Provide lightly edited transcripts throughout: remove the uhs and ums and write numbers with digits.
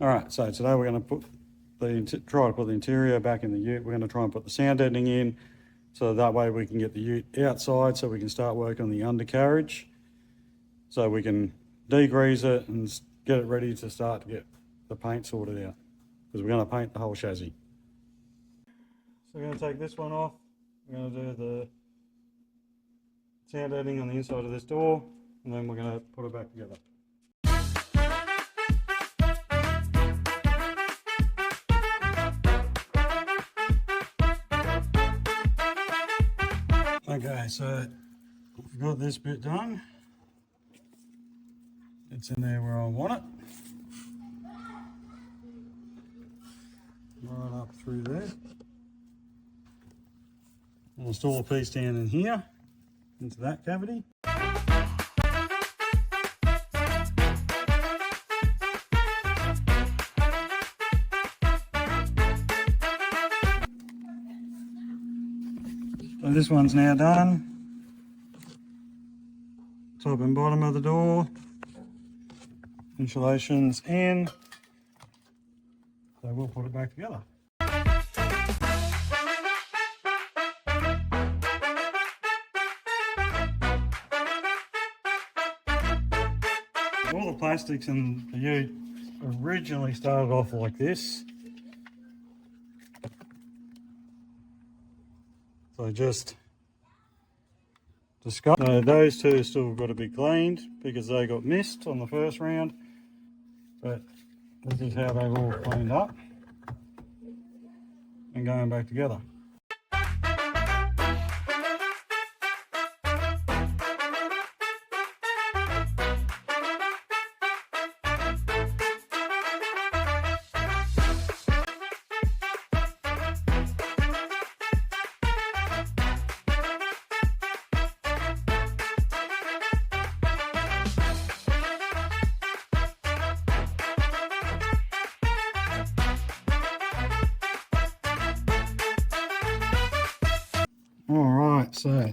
All right, so today we're going to try to put the interior back in the ute. We're going to try and put the sound deadening in, so that way we can get the ute outside, so we can start working on the undercarriage, so we can degrease it and get it ready to start to get the paint sorted out, because we're going to paint the whole chassis. So we're going to take this one off. We're going to do the sound deadening on the inside of this door, and then we're going to put it back together. Okay, so we've got this bit done. It's in there where I want it. Right up through there. I'll install a piece down in here, into that cavity. So this one's now done. Top and bottom of the door. Insulation's in. So we'll put it back together. All the plastics in the ute originally started off like this. So just discuss. So those two still got to be cleaned because they got missed on the first round. But this is how they've all cleaned up and going back together. Alright, so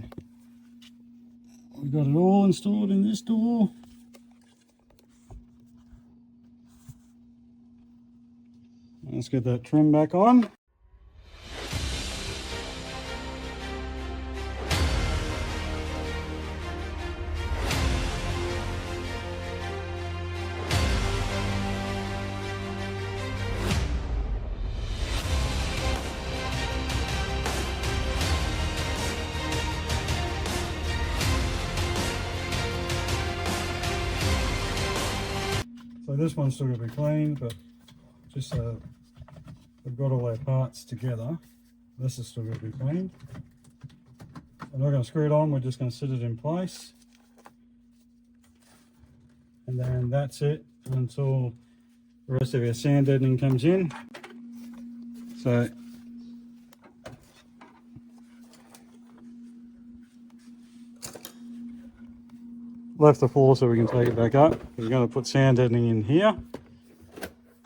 we've got it all installed in this door. Let's get that trim back on. So this one's still going to be cleaned, but just so we've got all our parts together, this is still going to be cleaned. We're not going to screw it on, we're just going to sit it in place. And then that's it until the rest of our sand deadening comes in. So left the floor so we can take it back up. We're going to put sound deadening in here,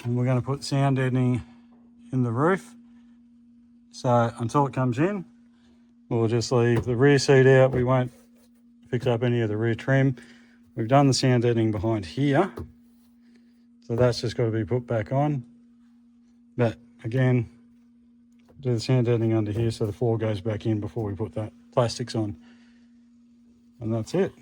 and we're going to put sound deadening in the roof. So until it comes in, we'll just leave the rear seat out. We won't fix up any of the rear trim. We've done the sound deadening behind here, so that's just got to be put back on. But again, do the sound deadening under here so the floor goes back in before we put that plastics on, and that's it.